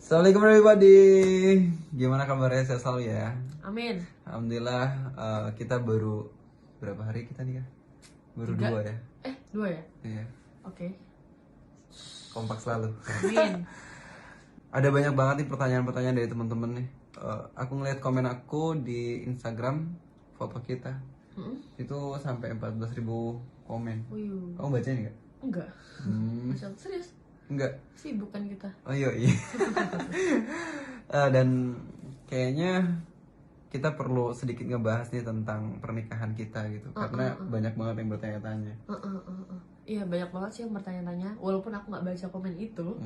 Assalamualaikum everybody. Gimana kabarnya? Sehat selalu ya. Amin. Alhamdulillah, kita baru berapa hari kita nih ya? Baru 3. 2 ya. 2 ya? Iya. Oke. Kompak selalu. Amin. Ada banyak banget nih pertanyaan-pertanyaan dari teman-teman nih. Aku ngeliat komen aku di Instagram foto kita. Itu sampai 14.000 komen. Uyuh. Kamu bacain nggak? Enggak. Masya Allah, serius? Enggak. Sibuk kan kita. Oh iya. Dan kayaknya kita perlu sedikit ngebahas nih tentang pernikahan kita gitu, karena banyak banget yang bertanya-tanya. Iya, banyak banget sih yang bertanya-tanya. Walaupun aku nggak baca komen itu,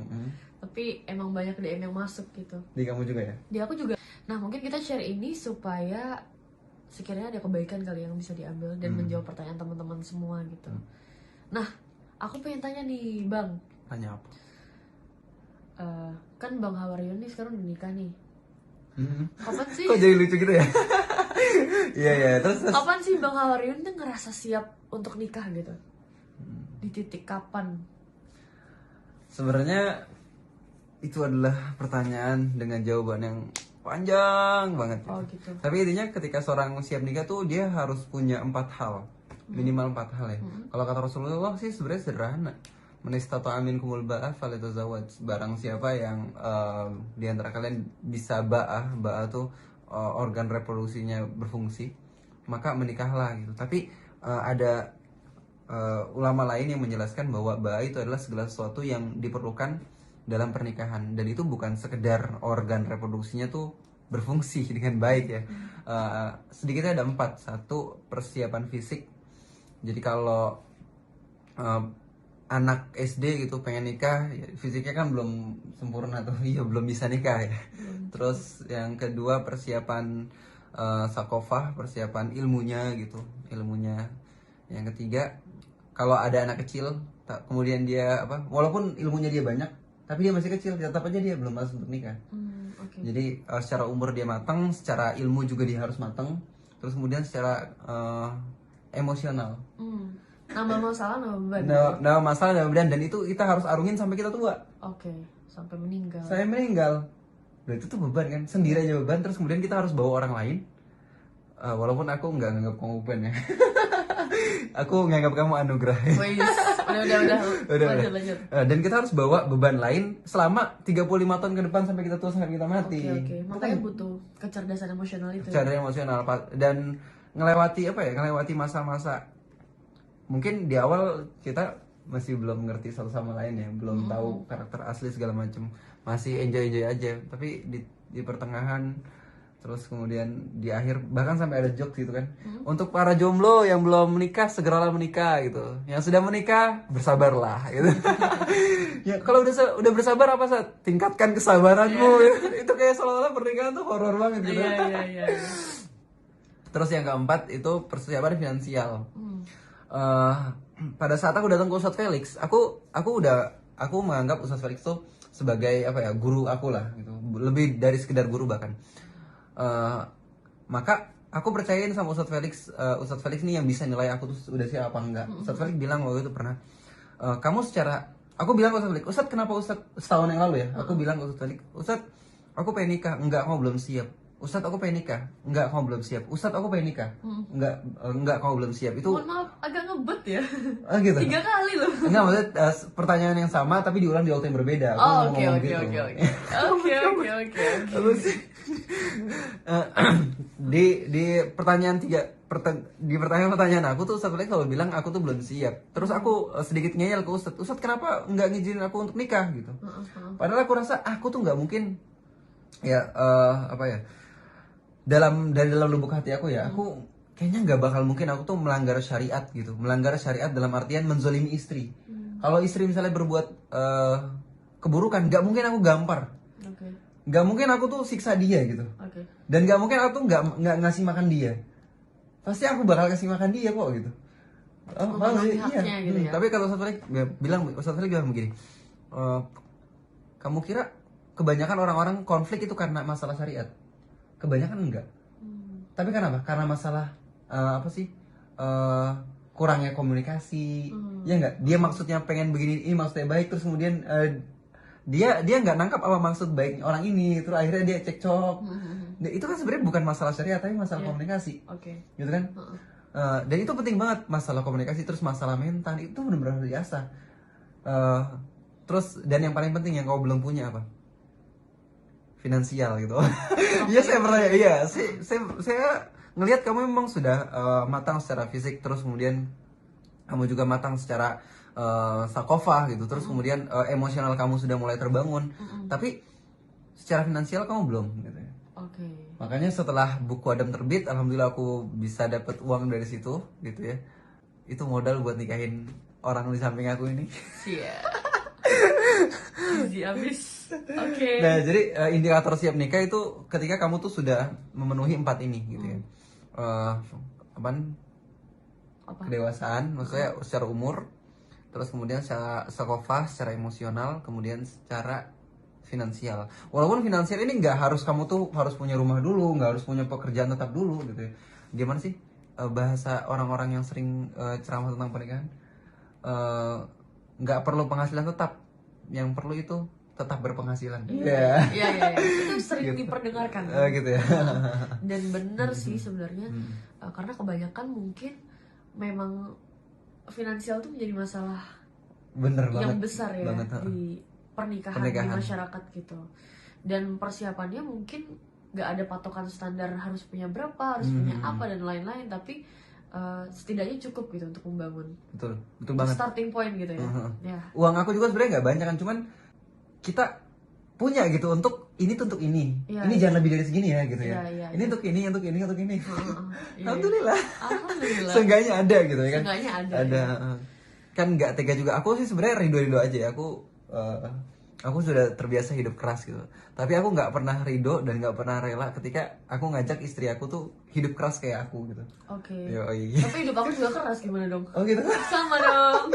tapi emang banyak DM yang masuk gitu. Di kamu juga ya? Di aku juga. Nah, mungkin kita share ini supaya sekiranya ada kebaikan kali yang bisa diambil dan menjawab pertanyaan teman-teman semua gitu. Nah, aku pengen tanya nih, Bang. Tanya apa? Kan Bang Hawarion nih sekarang udah nikah nih. Kapan sih? Kok jadi lucu gitu ya? Iya, terus. Kapan sih Bang Hawarion tuh ngerasa siap untuk nikah gitu? Di titik kapan? Sebenarnya itu adalah pertanyaan dengan jawaban yang panjang banget. Oh gitu. Tapi intinya ketika seorang siap nikah tuh dia harus punya 4 hal, minimal 4 hal ya. Kalau kata Rasulullah sih sebenarnya sederhana. Man istata'a minkumul ba'ah falyatazawwaj. Barang siapa yang di antara kalian bisa ba'ah tuh organ reproduksinya berfungsi, maka menikahlah gitu. Tapi ada ulama lain yang menjelaskan bahwa ba'ah itu adalah segala sesuatu yang diperlukan dalam pernikahan, dan itu bukan sekedar organ reproduksinya tuh berfungsi dengan baik ya. Sedikitnya ada 4. 1, persiapan fisik. Jadi kalau anak SD gitu pengen nikah, ya, fisiknya kan belum sempurna tuh, iya belum bisa nikah ya. Terus yang kedua persiapan sakofah, persiapan ilmunya gitu, ilmunya. Yang ketiga, kalau ada anak kecil, kemudian dia walaupun ilmunya dia banyak, tapi dia masih kecil, tetap aja dia belum masuk untuk nikah. Jadi secara umur dia matang, secara ilmu juga dia harus matang, terus kemudian secara emosional. Nambah masalah, nambah beban. Nambah masalah, nambah beban, dan itu kita harus arungin sampai kita tua. Oke, sampai meninggal. Saya meninggal. Nah, itu tuh beban kan, sendiri aja beban, terus kemudian kita harus bawa orang lain. Walaupun aku nggak nganggap kamu beban ya. Aku nganggap kamu anugerah. Udah. Lanjut. Dan kita harus bawa beban lain selama 35 tahun ke depan sampai kita tua, sampai kita mati. Oke. Makanya butuh kecerdasan emosional itu. Kecerdasan emosional dan ngelewati masa-masa. Mungkin di awal kita masih belum ngerti satu sama lain ya, belum tahu karakter asli segala macam, masih enjoy aja. Tapi di pertengahan, terus kemudian di akhir, bahkan sampai ada jokes gitu kan. Untuk para jomblo yang belum menikah, segeralah menikah gitu. Yang sudah menikah, bersabarlah gitu. Ya kalau udah bersabar apa Sat? Tingkatkan kesabaranmu. Itu kayak seolah-olah pernikahan tuh horor banget gitu. Iya. Terus yang keempat itu persiapan finansial. Pada saat aku datang ke Ustadz Felix, aku menganggap Ustadz Felix tuh sebagai guru aku lah gitu, lebih dari sekedar guru bahkan. Maka aku percayain sama Ustadz Felix nih yang bisa nilai aku tuh udah siap apa enggak. Ustadz Felix bilang waktu itu pernah, aku bilang ke Ustadz Felix, Ustadz kenapa Ustadz setahun yang lalu ya, aku bilang ke Ustadz Felix, Ustadz aku pengen nikah, enggak kamu belum siap. Ustadz aku pengen nikah, enggak kamu belum siap. Ustadz aku pengen nikah, enggak kamu belum siap. Itu mohon maaf, agak ngebet ya. Gitu. 3 kali loh. Enggak, maksudnya pertanyaan yang sama tapi diulang di waktu yang berbeda. Oke. Di pertanyaan pertanyaan aku tuh Ustadz Felix selalu bilang aku tuh belum siap. Terus aku sedikit ngeyel ke Ustadz kenapa nggak ngizinin aku untuk nikah gitu. Padahal aku rasa aku tuh nggak mungkin dari dalam lubuk hati aku ya, aku kayaknya nggak bakal mungkin aku tuh melanggar syariat gitu. Melanggar syariat dalam artian menzolimi istri. Kalau istri misalnya berbuat keburukan, nggak mungkin aku gampar. Nggak mungkin aku tuh siksa dia gitu. Dan nggak mungkin aku tuh nggak ngasih makan dia. Pasti aku bakal kasih makan dia kok gitu. Iya. Gitu ya. Tapi kalau Ustadz Felix bilang begini, kamu kira kebanyakan orang-orang konflik itu karena masalah syariat? Kebanyakan enggak. Tapi kenapa? Karena masalah kurangnya komunikasi. Ya enggak? Dia maksudnya pengen begini, ini maksudnya baik, terus kemudian dia nggak nangkap apa maksud baik orang ini, terus akhirnya dia cekcok. Nah, itu kan sebenarnya bukan masalah syariat tapi masalah komunikasi, gitu kan. Dan itu penting banget, masalah komunikasi, terus masalah mental itu benar-benar biasa. Terus dan yang paling penting yang kau belum punya apa? Finansial gitu. Iya saya percaya, iya saya ngelihat kamu memang sudah matang secara fisik, terus kemudian kamu juga matang secara sakofah gitu, terus kemudian emosional kamu sudah mulai terbangun, tapi secara finansial kamu belum gitu ya. Makanya setelah buku Adam terbit, alhamdulillah aku bisa dapat uang dari situ gitu ya. Itu modal buat nikahin orang di samping aku ini. Habis. Nah, jadi indikator siap nikah itu ketika kamu tuh sudah memenuhi 4 ini gitu ya. Kedewasaan, maksudnya secara umur, terus kemudian secara sakofah, secara emosional, kemudian secara finansial. Walaupun finansial ini nggak harus kamu tuh harus punya rumah dulu, nggak harus punya pekerjaan tetap dulu gitu ya. Gimana sih bahasa orang-orang yang sering ceramah tentang pernikahan? Nggak perlu penghasilan tetap, yang perlu itu tetap berpenghasilan. Iya. Itu sering diperdengarkan. Gitu ya. Dan benar sih sebenarnya, karena kebanyakan mungkin memang finansial tuh menjadi masalah yang besar ya di pernikahan di masyarakat gitu. Dan persiapannya mungkin nggak ada patokan standar harus punya berapa, harus punya apa dan lain-lain, tapi setidaknya cukup gitu untuk membangun. Betul banget. Starting point gitu ya. Uang aku juga sebenarnya nggak banyak kan, cuman kita punya gitu untuk ini tuh untuk ini. Ini jangan lebih dari segini ya gitu ya. Ini untuk ini, untuk ini, untuk ini. Alhamdulillah. Seenggaknya ada gitu ya kan. Seenggaknya ada. Kan nggak tega juga. Aku sih sebenarnya ridho aja ya. Aku sudah terbiasa hidup keras gitu. Tapi aku nggak pernah ridho dan nggak pernah rela ketika aku ngajak istri aku tuh hidup keras kayak aku gitu. Tapi hidup aku juga keras, gimana dong? Oh gitu. Sama dong.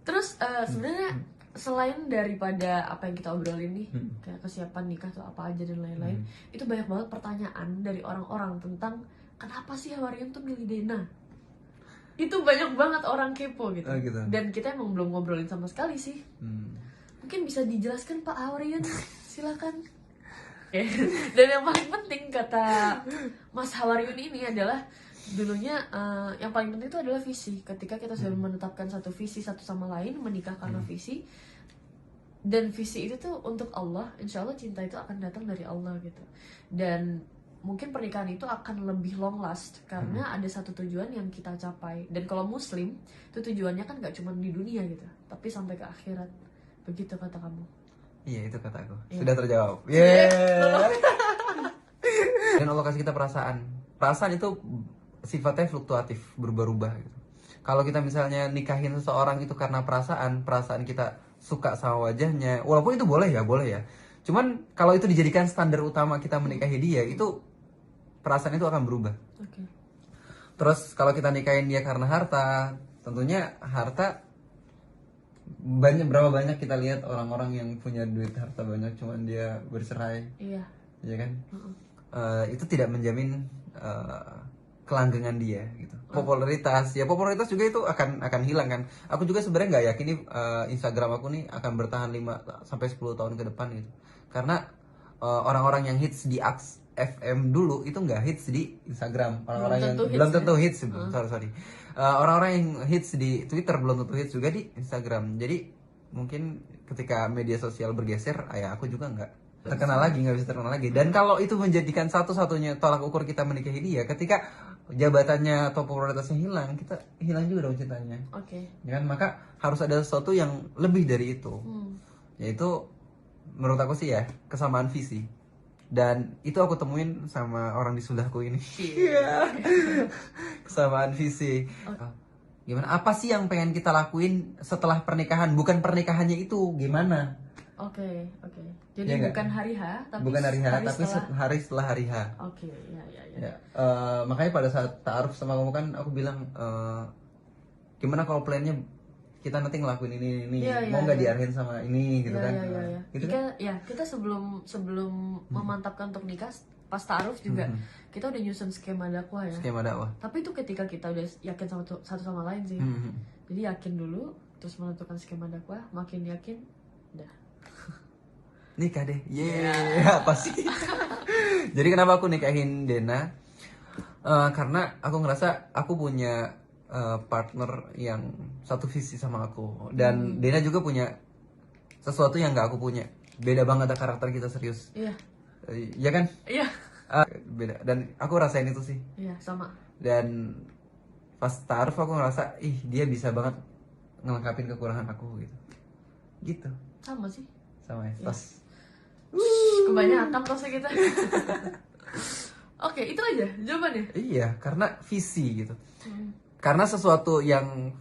Terus sebenarnya selain daripada apa yang kita obrolin nih, kayak kesiapan nikah tuh apa aja dan lain-lain, itu banyak banget pertanyaan dari orang-orang tentang kenapa sih Hawarian tuh milih Dena. Itu banyak banget orang kepo gitu. Dan kita emang belum ngobrolin sama sekali sih. Mungkin bisa dijelaskan Pak Hawarian, silakan. Dan yang paling penting kata Mas Hawarian ini adalah dulunya yang paling penting itu adalah visi. Ketika kita sudah menetapkan satu visi satu sama lain, menikah karena visi, dan visi itu tuh untuk Allah, insya Allah cinta itu akan datang dari Allah gitu. Dan mungkin pernikahan itu akan lebih long last karena ada satu tujuan yang kita capai. Dan kalau Muslim itu tujuannya kan gak cuma di dunia gitu, tapi sampai ke akhirat. Begitu kata kamu. Iya, itu kata aku. Sudah terjawab. Dan Allah kasih kita perasaan. Perasaan itu sifatnya fluktuatif, berubah-ubah gitu. Kalau kita misalnya nikahin seseorang itu karena perasaan kita suka sama wajahnya, walaupun itu boleh ya. Cuman kalau itu dijadikan standar utama kita menikahi dia, itu perasaan itu akan berubah. Terus kalau kita nikahin dia karena harta, tentunya harta berapa banyak kita lihat orang-orang yang punya duit harta banyak cuman dia bercerai. Iya kan? Itu tidak menjamin kelanggengan dia gitu. Popularitas juga itu akan hilang kan. Aku juga sebenarnya nggak yakin nih Instagram aku nih akan bertahan 5 sampai 10 tahun ke depan gitu. Karena orang-orang yang hits di Aks FM dulu itu nggak hits di Instagram. Orang-orang yang belum tentu hits. Sorry. Orang-orang yang hits di Twitter belum tentu hits juga di Instagram. Jadi mungkin ketika media sosial bergeser, aku juga nggak bisa terkenal lagi. Dan kalau itu menjadikan satu-satunya tolak ukur kita menikahi dia, ketika jabatannya atau popularitasnya hilang, kita hilang juga dong cintanya. Ya kan? Maka harus ada sesuatu yang lebih dari itu. Yaitu menurut aku sih ya, kesamaan visi. Dan itu aku temuin sama orang di sebelahku ini. Kesamaan visi. Gimana? Apa sih yang pengen kita lakuin setelah pernikahan? Bukan pernikahannya itu, gimana? Jadi ya, bukan hari H, tapi hari setelah hari H. Makanya pada saat ta'aruf sama kamu kan aku bilang, gimana kalau plannya kita nanti ngelakuin ini, mau nggak diarahin sama ini gitu kan? Gitu kan? Kita sebelum memantapkan untuk nikah, pas ta'aruf juga kita udah nyusun skema dakwah ya. Skema dakwah. Tapi itu ketika kita udah yakin sama satu sama lain sih. Jadi yakin dulu, terus menentukan skema dakwah, makin yakin, udah. Nikah deh, apa sih? Jadi kenapa aku nikahin Dena? Karena aku ngerasa aku punya partner yang satu visi sama aku, dan Dena juga punya sesuatu yang gak aku punya. Beda banget karakter kita, serius. Iya. Iya kan? Iya. Beda, dan aku rasain itu sih. Iya, sama. Dan pas taruh aku ngerasa, dia bisa banget ngelengkapin kekurangan aku gitu. Sama sih. Sama ya. Pas. Kebanyakan tosnya kita. Oke, itu aja jawabannya. Iya, karena visi gitu. Karena sesuatu yang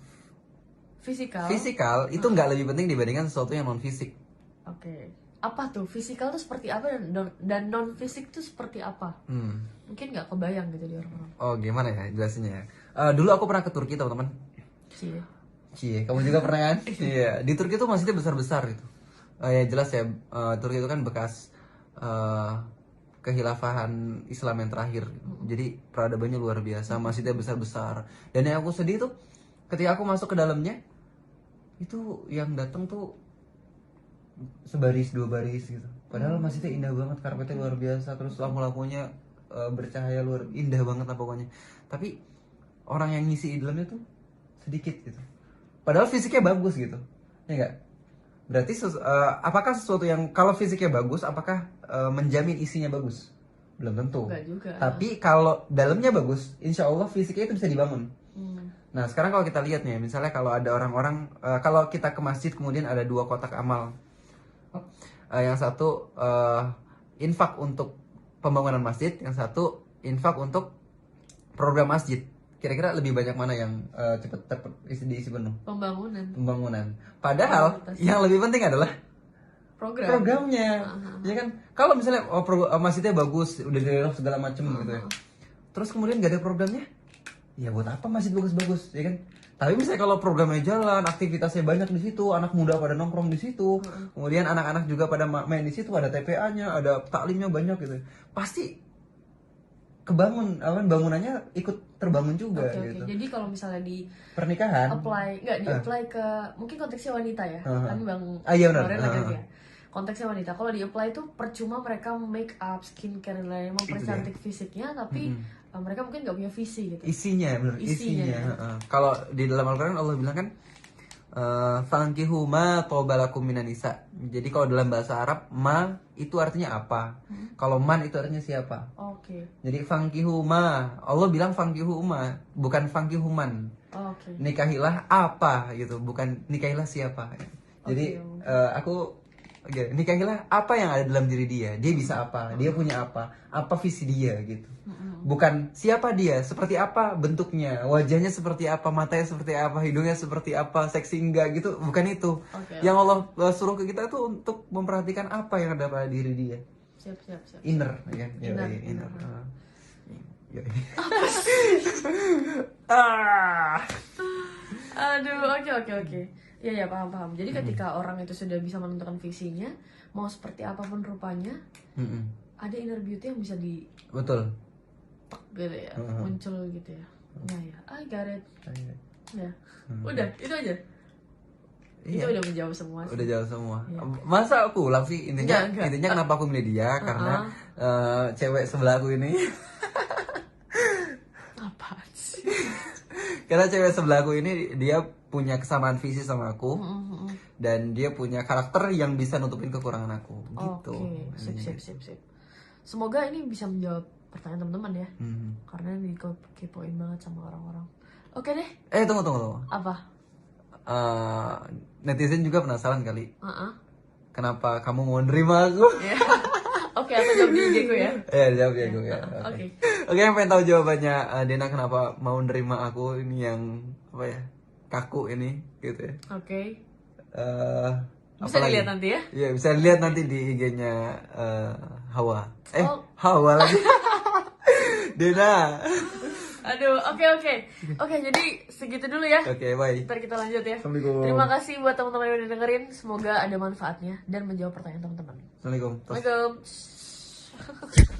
fisikal itu nggak lebih penting dibandingkan sesuatu yang non fisik. Oke. Apa tuh fisikal tuh seperti apa dan non fisik tuh seperti apa? Mungkin nggak kebayang gitu di orang-orang. Oh, gimana ya jelasinnya ya? Dulu aku pernah ke Turki, teman-teman. Cie, kamu juga pernah kan? Iya, di Turki tuh masjidnya besar-besar gitu. Ya jelas ya, Turki itu kan bekas kehilafahan Islam yang terakhir. Jadi peradabannya luar biasa, masjidnya besar-besar. Dan yang aku sedih tuh ketika aku masuk ke dalamnya, itu yang datang tuh sebaris, 2 baris gitu. Padahal masjidnya indah banget, karpetnya luar biasa, terus lampu-lampunya bercahaya indah banget lah pokoknya. Tapi orang yang ngisi di dalamnya tuh sedikit gitu. Padahal fisiknya bagus gitu. Ya enggak? Berarti apakah sesuatu yang kalau fisiknya bagus, apakah menjamin isinya bagus? Belum tentu. Enggak juga. Tapi kalau dalamnya bagus, insya Allah fisiknya itu bisa dibangun. Nah sekarang kalau kita lihat nih, misalnya kalau ada orang-orang, kalau kita ke masjid kemudian ada 2 kotak amal. Yang satu infak untuk pembangunan masjid, yang satu infak untuk program masjid. Kira-kira lebih banyak mana yang cepat diisi penuh? Pembangunan. Padahal yang lebih penting adalah programnya. Ya kan? Kalau misalnya masjidnya bagus, udah direlok segala macem gitu ya. Terus kemudian gak ada programnya, ya buat apa masjid bagus-bagus, ya kan? Tapi misalnya kalau programnya jalan, aktivitasnya banyak di situ, anak muda pada nongkrong di situ, kemudian anak-anak juga pada main di situ, ada TPA-nya, ada taklimnya banyak gitu. Pasti bangunannya ikut terbangun juga gitu. Jadi kalau misalnya di pernikahan apply ke mungkin konteksnya wanita ya. Kan Bang iya benar. Ya. Konteksnya wanita. Kalau di apply itu percuma mereka make up, skincare dan lain-lain mempercantik fisiknya, tapi mereka mungkin nggak punya visi gitu. Isinya. Kalau di dalam Al-Quran Allah bilang kan, fankihu ma tobalakum minan nisa. Jadi kalau dalam bahasa Arab ma itu artinya apa? Kalau man itu artinya siapa? Jadi fankihu ma, Allah bilang fankihu ma, bukan fankihu man. Nikahilah apa gitu, bukan nikahilah siapa. Jadi nikahilah apa yang ada dalam diri dia bisa apa, dia punya apa visi dia gitu. Bukan siapa dia, seperti apa bentuknya, wajahnya seperti apa, matanya seperti apa, hidungnya seperti apa, seksi enggak gitu, bukan itu. Yang Allah suruh ke kita tuh untuk memperhatikan apa yang ada pada diri dia. Siap. Inner, ya kan? Inner. Aduh, oke. Ya, paham. Jadi ketika orang itu sudah bisa menentukan visinya, mau seperti apapun rupanya, ada inner beauty yang bisa betul. Gitu ya, muncul gitu ya. Ya, I got it. Ya, udah, itu aja. Itu udah menjawab semua sih. Udah jawab semua. Masa aku ulang sih intinya kenapa aku milih dia karena cewek sebelah aku ini. Apaan sih? Karena cewek sebelah aku ini dia punya kesamaan visi sama aku dan dia punya karakter yang bisa nutupin kekurangan aku gitu. Sip. Semoga ini bisa menjawab pertanyaan teman-teman ya. Karena ini kepoin banget sama orang-orang. Oke deh. Tunggu. Apa? Netizen juga penasaran kali. Kenapa kamu mau nerima aku? Oke, aku jawab di IG ku ya. Jawab di IG ku ya. Oke, yang pengen tahu jawabannya Dena kenapa mau nerima aku ini yang apa ya? Kaku ini gitu ya. Oke. Bisa dilihat nanti ya? Iya, bisa dilihat nanti di IG-nya Hawa. Hawa lagi. Dena. Aduh, oke. Oke, jadi segitu dulu ya. Oke, bye. Ntar kita lanjut ya. Assalamualaikum. Terima kasih buat teman-teman yang udah dengerin. Semoga ada manfaatnya dan menjawab pertanyaan teman-teman. Assalamualaikum. Assalamualaikum.